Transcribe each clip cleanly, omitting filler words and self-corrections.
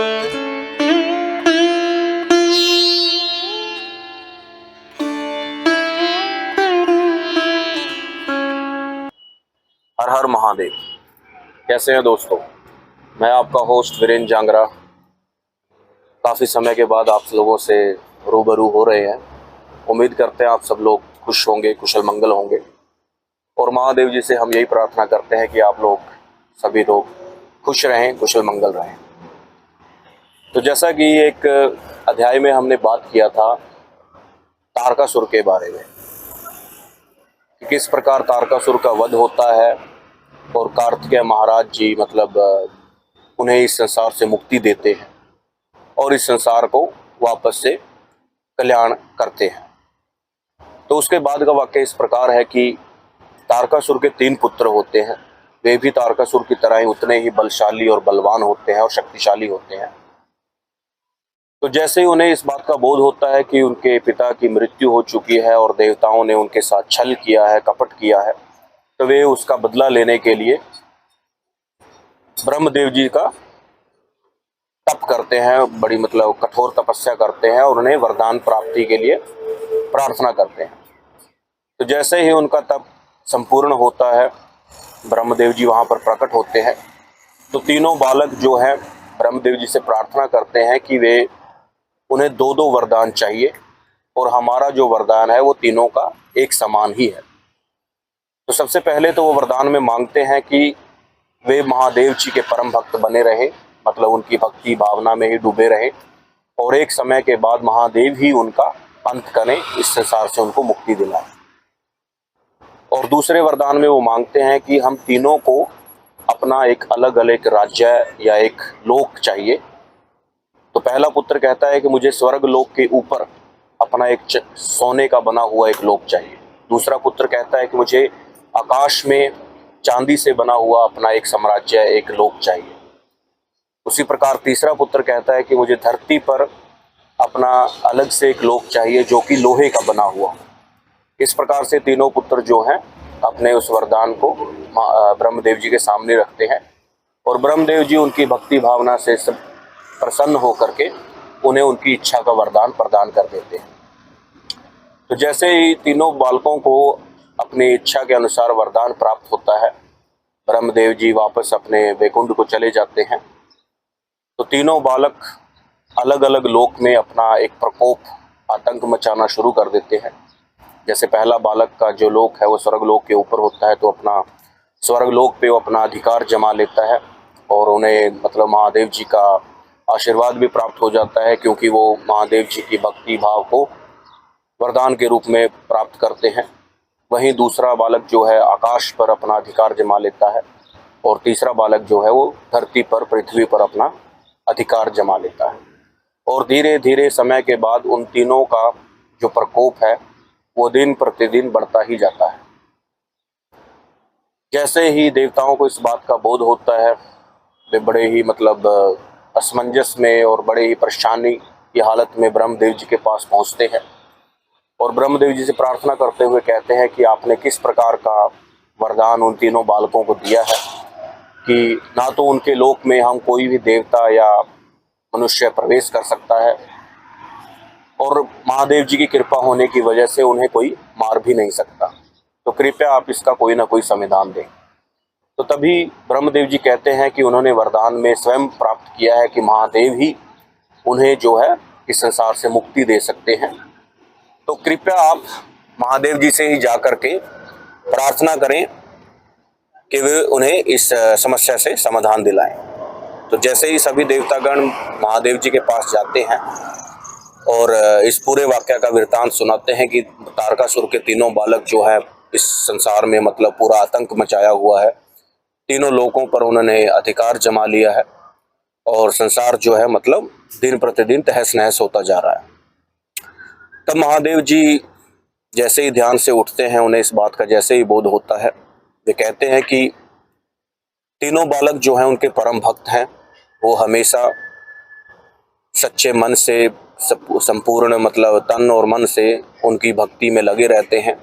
हर हर महादेव। कैसे हैं दोस्तों? मैं आपका होस्ट वीरेंद्र जांगरा काफ़ी समय के बाद आप लोगों से रूबरू हो रहे हैं। उम्मीद करते हैं आप सब लोग खुश होंगे, कुशल मंगल होंगे, और महादेव जी से हम यही प्रार्थना करते हैं कि आप लोग सभी लोग खुश रहें, कुशल मंगल रहें। तो जैसा कि एक अध्याय में हमने बात किया था तारकासुर के बारे में कि किस प्रकार तारकासुर का वध होता है और कार्तिकेय महाराज जी मतलब उन्हें इस संसार से मुक्ति देते हैं और इस संसार को वापस से कल्याण करते हैं। तो उसके बाद का वाक्य इस प्रकार है कि तारकासुर के 3 पुत्र होते हैं। वे भी तारकासुर की तरह ही उतने ही बलशाली और बलवान होते हैं और शक्तिशाली होते हैं। तो जैसे ही उन्हें इस बात का बोध होता है कि उनके पिता की मृत्यु हो चुकी है और देवताओं ने उनके साथ छल किया है, कपट किया है, तो वे उसका बदला लेने के लिए ब्रह्मदेव जी का तप करते हैं, बड़ी मतलब कठोर तपस्या करते हैं और उन्हें वरदान प्राप्ति के लिए प्रार्थना करते हैं। तो जैसे ही उनका तप संपूर्ण होता है, ब्रह्मदेव जी वहाँ पर प्रकट होते हैं। तो तीनों बालक जो हैं ब्रह्मदेव जी से प्रार्थना करते हैं कि वे उन्हें 2-2 वरदान चाहिए और हमारा जो वरदान है वो तीनों का एक समान ही है। तो सबसे पहले तो वो वरदान में मांगते हैं कि वे महादेव जी के परम भक्त बने रहे, मतलब उनकी भक्ति भावना में ही डूबे रहे, और एक समय के बाद महादेव ही उनका अंत करें, इस संसार से उनको मुक्ति दिलाएं। और दूसरे वरदान में वो मांगते हैं कि हम तीनों को अपना एक अलग अलग राज्य या एक लोक चाहिए। तो पहला पुत्र कहता है कि मुझे स्वर्ग लोक के ऊपर अपना एक सोने का बना हुआ एक लोक चाहिए। दूसरा पुत्र कहता है कि मुझे आकाश में चांदी से बना हुआ अपना एक साम्राज्य, एक लोक चाहिए। उसी प्रकार तीसरा पुत्र कहता है कि मुझे धरती पर अपना अलग से एक लोक चाहिए जो कि लोहे का बना हुआ। इस प्रकार से तीनों पुत्र जो हैं अपने उस वरदान को ब्रह्मदेव जी के सामने रखते हैं और ब्रह्मदेव जी उनकी भक्ति भावना से सब प्रसन्न होकर के उन्हें उनकी इच्छा का वरदान प्रदान कर देते हैं। तो जैसे ही तीनों बालकों को अपनी इच्छा के अनुसार वरदान प्राप्त होता है, ब्रह्मदेव जी वापस अपने वैकुंठ को चले जाते हैं। तो तीनों बालक अलग अलग लोक में अपना एक प्रकोप, आतंक मचाना शुरू कर देते हैं। जैसे पहला बालक का जो लोक है वो स्वर्गलोक के ऊपर होता है, तो अपना स्वर्गलोक पे वो अपना अधिकार जमा लेता है और उन्हें मतलब महादेव जी का आशीर्वाद भी प्राप्त हो जाता है, क्योंकि वो महादेव जी की भक्ति भाव को वरदान के रूप में प्राप्त करते हैं। वहीं दूसरा बालक जो है आकाश पर अपना अधिकार जमा लेता है और तीसरा बालक जो है वो धरती पर, पृथ्वी पर अपना अधिकार जमा लेता है। और धीरे धीरे समय के बाद उन तीनों का जो प्रकोप है वो दिन प्रतिदिन बढ़ता ही जाता है। जैसे ही देवताओं को इस बात का बोध होता है, वे बड़े ही मतलब असमंजस में और बड़े ही परेशानी की हालत में ब्रह्मदेव जी के पास पहुंचते हैं और ब्रह्मदेव जी से प्रार्थना करते हुए कहते हैं कि आपने किस प्रकार का वरदान उन तीनों बालकों को दिया है कि ना तो उनके लोक में हम कोई भी देवता या मनुष्य प्रवेश कर सकता है और महादेव जी की कृपा होने की वजह से उन्हें कोई मार भी नहीं सकता। तो कृपया आप इसका कोई ना कोई समाधान दें। तो तभी ब्रह्मदेव जी कहते हैं कि उन्होंने वरदान में स्वयं प्राप्त किया है कि महादेव ही उन्हें जो है इस संसार से मुक्ति दे सकते हैं। तो कृपया आप महादेव जी से ही जा कर के प्रार्थना करें कि वे उन्हें इस समस्या से समाधान दिलाएं। तो जैसे ही सभी देवतागण महादेव जी के पास जाते हैं और इस पूरे वाक्य का वृत्तांत सुनाते हैं कि तारकासुर के तीनों बालक जो है इस संसार में मतलब पूरा आतंक मचाया हुआ है, तीनों लोकों पर उन्होंने अधिकार जमा लिया है और संसार जो है मतलब दिन प्रतिदिन तहस नहस होता जा रहा है। तब महादेव जी जैसे ही ध्यान से उठते हैं, उन्हें इस बात का जैसे ही बोध होता है, वे कहते हैं कि तीनों बालक जो हैं उनके परम भक्त हैं, वो हमेशा सच्चे मन से संपूर्ण मतलब तन और मन से उनकी भक्ति में लगे रहते हैं।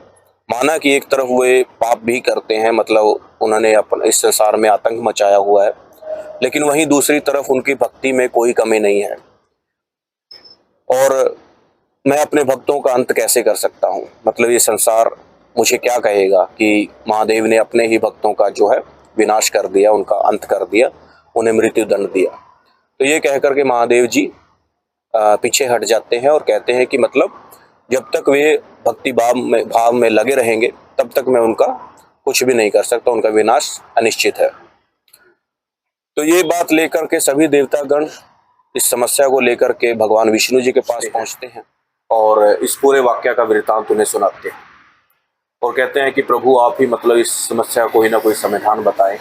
माना कि एक तरफ वे पाप भी करते हैं, मतलब उन्होंने इस संसार में आतंक मचाया हुआ है, लेकिन वहीं दूसरी तरफ उनकी भक्ति में कोई कमी नहीं है। और मैं अपने भक्तों का अंत कैसे कर सकता हूँ? मतलब ये संसार मुझे क्या कहेगा कि महादेव ने अपने ही भक्तों का जो है विनाश कर दिया, उनका अंत कर दिया, उन्हें मृत्यु दंड दिया। तो ये कह करके महादेव जी पीछे हट जाते हैं और कहते हैं कि मतलब जब तक वे भक्ति भाव में लगे रहेंगे तब तक मैं उनका कुछ भी नहीं कर सकता, उनका विनाश अनिश्चित है। तो ये बात लेकर के सभी देवतागण इस समस्या को लेकर के भगवान विष्णु जी के पास पहुंचते हैं और इस पूरे वाक्य का वृत्तांत उन्हें सुनाते हैं और कहते हैं कि प्रभु आप ही मतलब इस समस्या को कोई ना कोई समाधान बताएं।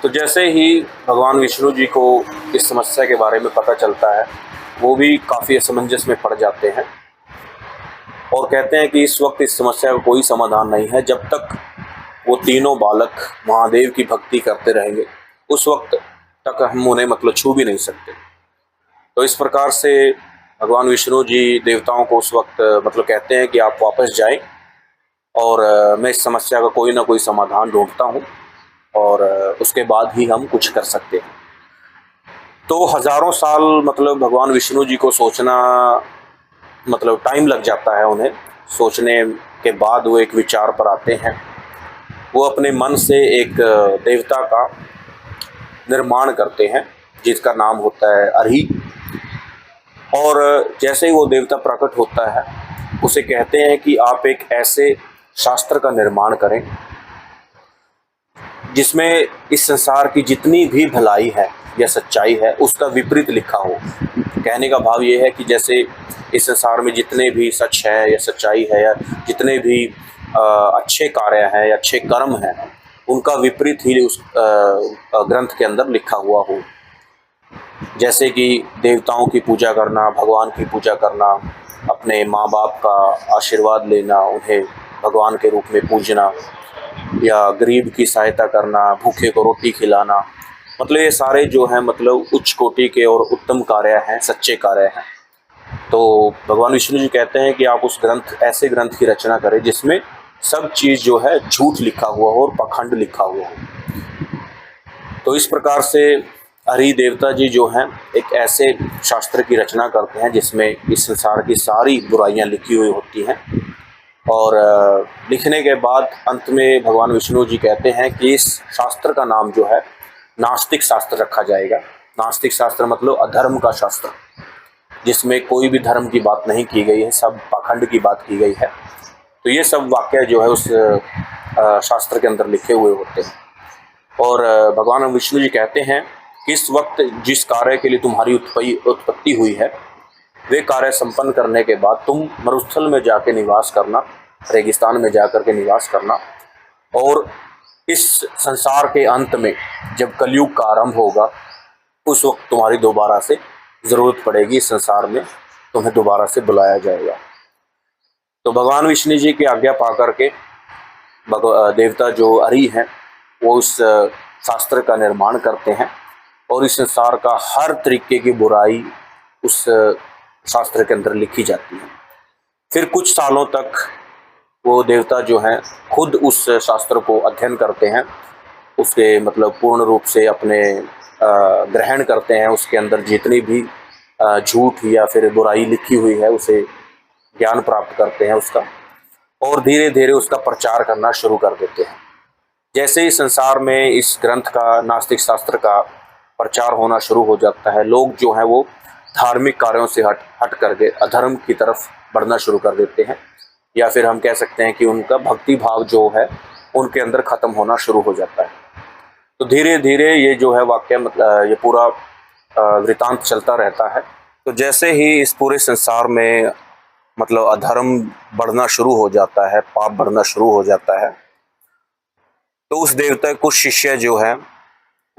तो जैसे ही भगवान विष्णु जी को इस समस्या के बारे में पता चलता है, वो भी काफ़ी असमंजस में पड़ जाते हैं और कहते हैं कि इस वक्त इस समस्या का कोई समाधान नहीं है। जब तक वो तीनों बालक महादेव की भक्ति करते रहेंगे उस वक्त तक हम उन्हें मतलब छू भी नहीं सकते। तो इस प्रकार से भगवान विष्णु जी देवताओं को उस वक्त मतलब कहते हैं कि आप वापस जाएं और मैं इस समस्या का कोई ना कोई समाधान ढूंढता हूं और उसके बाद ही हम कुछ कर सकते हैं। तो हजारों साल मतलब भगवान विष्णु जी को सोचना मतलब टाइम लग जाता है। उन्हें सोचने के बाद वो एक विचार पर आते हैं। वो अपने मन से एक देवता का निर्माण करते हैं जिसका नाम होता है अरही। और जैसे ही वो देवता प्रकट होता है उसे कहते हैं कि आप एक ऐसे शास्त्र का निर्माण करें जिसमें इस संसार की जितनी भी भलाई है या सच्चाई है उसका विपरीत लिखा हो। कहने का भाव ये है कि जैसे इस संसार में जितने भी सच है या सच्चाई है या जितने भी अच्छे कार्य हैं या अच्छे कर्म हैं उनका विपरीत ही उस ग्रंथ के अंदर लिखा हुआ हो। जैसे कि देवताओं की पूजा करना, भगवान की पूजा करना, अपने माँ बाप का आशीर्वाद लेना, उन्हें भगवान के रूप में पूजना, या गरीब की सहायता करना, भूखे को रोटी खिलाना, मतलब ये सारे जो हैं मतलब उच्च कोटि के और उत्तम कार्य हैं, सच्चे कार्य हैं। तो भगवान विष्णु जी कहते हैं कि आप उस ऐसे ग्रंथ की रचना करें जिसमें सब चीज़ जो है झूठ लिखा हुआ हो और पाखंड लिखा हुआ हो। तो इस प्रकार से हरि देवता जी जो हैं एक ऐसे शास्त्र की रचना करते हैं जिसमें इस संसार की सारी बुराइयां लिखी हुई होती हैं। और लिखने के बाद अंत में भगवान विष्णु जी कहते हैं कि इस शास्त्र का नाम जो है नास्तिक शास्त्र रखा जाएगा। नास्तिक शास्त्र मतलब अधर्म का शास्त्र, जिसमें कोई भी धर्म की बात नहीं की गई है, सब पाखंड की बात की गई है। तो ये सब वाक्य जो है उस शास्त्र के अंदर लिखे हुए होते हैं। और भगवान विष्णु जी कहते हैं कि इस वक्त जिस कार्य के लिए तुम्हारी उत्पत्ति हुई है वे कार्य संपन्न करने के बाद तुम मरुस्थल में जाके निवास करना, रेगिस्तान में जाकर के निवास करना। और इस संसार के अंत में जब कलयुग का आरंभ होगा उस वक्त तुम्हारी दोबारा से ज़रूरत पड़ेगी, इस संसार में तुम्हें दोबारा से बुलाया जाएगा। तो भगवान विष्णु जी की आज्ञा पा करके देवता जो अरि हैं वो उस शास्त्र का निर्माण करते हैं और इस संसार का हर तरीके की बुराई उस शास्त्र के अंदर लिखी जाती है। फिर कुछ सालों तक वो देवता जो हैं खुद उस शास्त्र को अध्ययन करते हैं, उसके मतलब पूर्ण रूप से अपने ग्रहण करते हैं। उसके अंदर जितनी भी झूठ या फिर बुराई लिखी हुई है उसे ज्ञान प्राप्त करते हैं उसका, और धीरे धीरे उसका प्रचार करना शुरू कर देते हैं। जैसे ही संसार में इस ग्रंथ का, नास्तिक शास्त्र का प्रचार होना शुरू हो जाता है, लोग जो हैं वो धार्मिक कार्यों से हट करके अधर्म की तरफ बढ़ना शुरू कर देते हैं, या फिर हम कह सकते हैं कि उनका भक्ति भाव जो है उनके अंदर ख़त्म होना शुरू हो जाता है। तो धीरे धीरे ये जो है वाक्य मतलब ये पूरा वृतांत चलता रहता है। तो जैसे ही इस पूरे संसार में मतलब अधर्म बढ़ना शुरू हो जाता है, पाप बढ़ना शुरू हो जाता है, तो उस देवता कुछ शिष्य जो हैं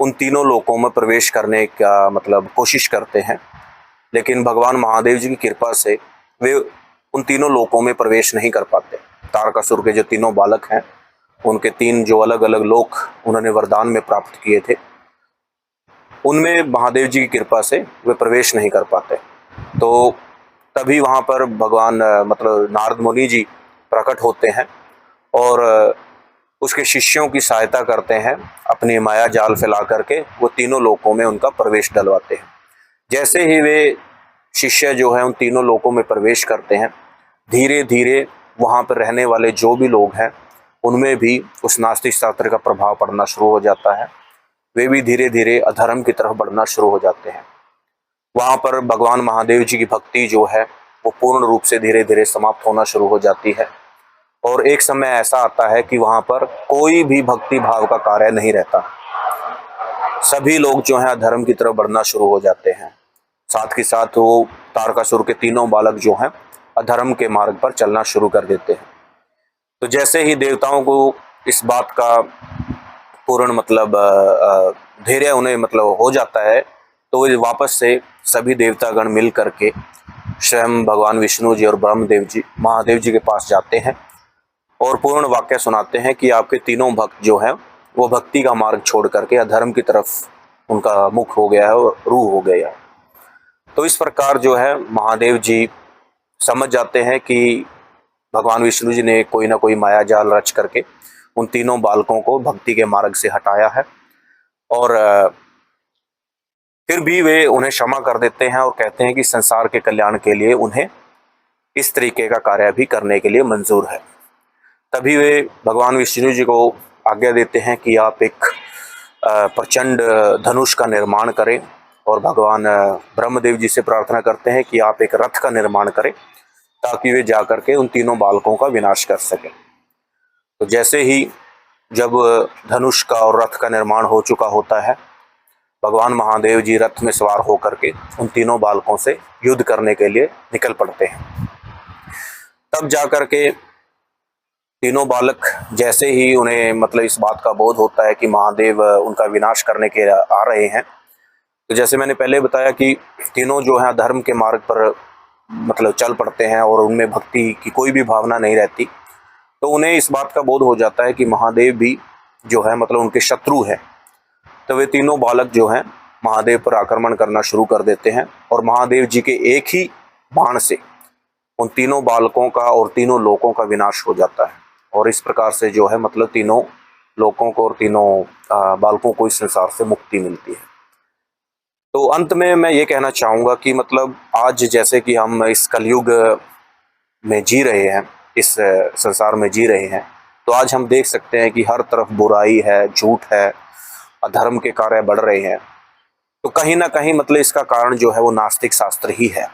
उन तीनों लोकों में प्रवेश करने का मतलब कोशिश करते हैं, लेकिन भगवान महादेव जी की कृपा से वे उन तीनों लोकों में प्रवेश नहीं कर पाते। तारकासुर के जो तीनों बालक हैं उनके 3 जो अलग अलग लोक उन्होंने वरदान में प्राप्त किए थे, उनमें महादेव जी की कृपा से वे प्रवेश नहीं कर पाते। तो तभी वहाँ पर भगवान मतलब नारद मुनि जी प्रकट होते हैं और उसके शिष्यों की सहायता करते हैं, अपनी माया जाल फैला करके वो तीनों लोकों में उनका प्रवेश डलवाते हैं। जैसे ही वे शिष्य जो है उन तीनों लोकों में प्रवेश करते हैं, धीरे धीरे वहाँ पर रहने वाले जो भी लोग हैं उनमें भी उस नास्तिक शास्त्र का प्रभाव पड़ना शुरू हो जाता है। वे भी धीरे धीरे अधर्म की तरफ बढ़ना शुरू हो जाते हैं। वहाँ पर भगवान महादेव जी की भक्ति जो है वो पूर्ण रूप से धीरे धीरे समाप्त होना शुरू हो जाती है। और एक समय ऐसा आता है कि वहाँ पर कोई भी भक्ति भाव का कार्य नहीं रहता। सभी लोग जो है अधर्म की तरफ बढ़ना शुरू हो जाते हैं। साथ ही साथ वो तारकासुर के तीनों बालक जो हैं अधर्म के मार्ग पर चलना शुरू कर देते हैं। तो जैसे ही देवताओं को इस बात का पूर्ण मतलब धैर्य उन्हें मतलब हो जाता है, तो वे वापस से सभी देवतागण मिल करके स्वयं भगवान विष्णु जी और ब्रह्मदेव जी महादेव जी के पास जाते हैं और पूर्ण वाक्य सुनाते हैं कि आपके तीनों भक्त जो हैं वो भक्ति का मार्ग छोड़ करके अधर्म की तरफ उनका मुख हो गया है और रूह हो गया है। तो इस प्रकार जो है महादेव जी समझ जाते हैं कि भगवान विष्णु जी ने कोई ना कोई माया जाल रच करके उन तीनों बालकों को भक्ति के मार्ग से हटाया है, और फिर भी वे उन्हें क्षमा कर देते हैं और कहते हैं कि संसार के कल्याण के लिए उन्हें इस तरीके का कार्य भी करने के लिए मंजूर है। तभी वे भगवान विष्णु जी को आज्ञा देते हैं कि आप एक प्रचंड धनुष का निर्माण करें, और भगवान ब्रह्मदेव जी से प्रार्थना करते हैं कि आप एक रथ का निर्माण करें ताकि वे जाकर के उन तीनों बालकों का विनाश कर सकें। तो जैसे ही जब धनुष का और रथ का निर्माण हो चुका होता है, भगवान महादेव जी रथ में सवार होकर के उन तीनों बालकों से युद्ध करने के लिए निकल पड़ते हैं। तब जाकर के तीनों बालक जैसे ही उन्हें मतलब इस बात का बोध होता है कि महादेव उनका विनाश करने के आ रहे हैं, तो जैसे मैंने पहले बताया कि तीनों जो है धर्म के मार्ग पर मतलब चल पड़ते हैं और उनमें भक्ति की कोई भी भावना नहीं रहती। तो उन्हें इस बात का बोध हो जाता है कि महादेव भी जो है मतलब उनके शत्रु है। तो वे तीनों बालक जो हैं महादेव पर आक्रमण करना शुरू कर देते हैं, और महादेव जी के एक ही बाण से उन तीनों बालकों का और तीनों लोकों का विनाश हो जाता है। और इस प्रकार से जो है मतलब तीनों लोकों को और तीनों बालकों को इस संसार से मुक्ति मिलती है। तो अंत में मैं ये कहना चाहूँगा कि मतलब आज जैसे कि हम इस कलयुग में जी रहे हैं, इस संसार में जी रहे हैं, तो आज हम देख सकते हैं कि हर तरफ बुराई है, झूठ है, अधर्म के कार्य बढ़ रहे हैं। तो कहीं ना कहीं मतलब इसका कारण जो है वो नास्तिक शास्त्र ही है,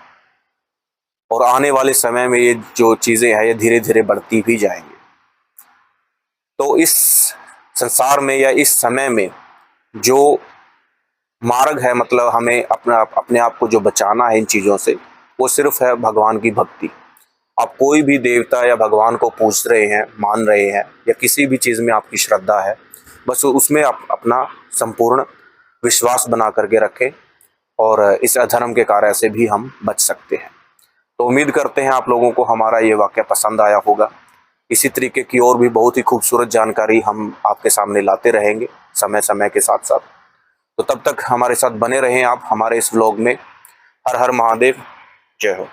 और आने वाले समय में ये जो चीज़ें हैं ये धीरे धीरे बढ़ती भी जाएंगी। तो इस संसार में या इस समय में जो मार्ग है मतलब हमें अपने आप को जो बचाना है इन चीज़ों से, वो सिर्फ है भगवान की भक्ति। आप कोई भी देवता या भगवान को पूज रहे हैं, मान रहे हैं, या किसी भी चीज़ में आपकी श्रद्धा है, बस उसमें आप अपना संपूर्ण विश्वास बना करके रखें, और इस अधर्म के कार्य से भी हम बच सकते हैं। तो उम्मीद करते हैं आप लोगों को हमारा ये वाक्य पसंद आया होगा। इसी तरीके की और भी बहुत ही खूबसूरत जानकारी हम आपके सामने लाते रहेंगे समय समय के साथ साथ। तो तब तक हमारे साथ बने रहें आप हमारे इस व्लॉग में। हर हर महादेव, जय हो।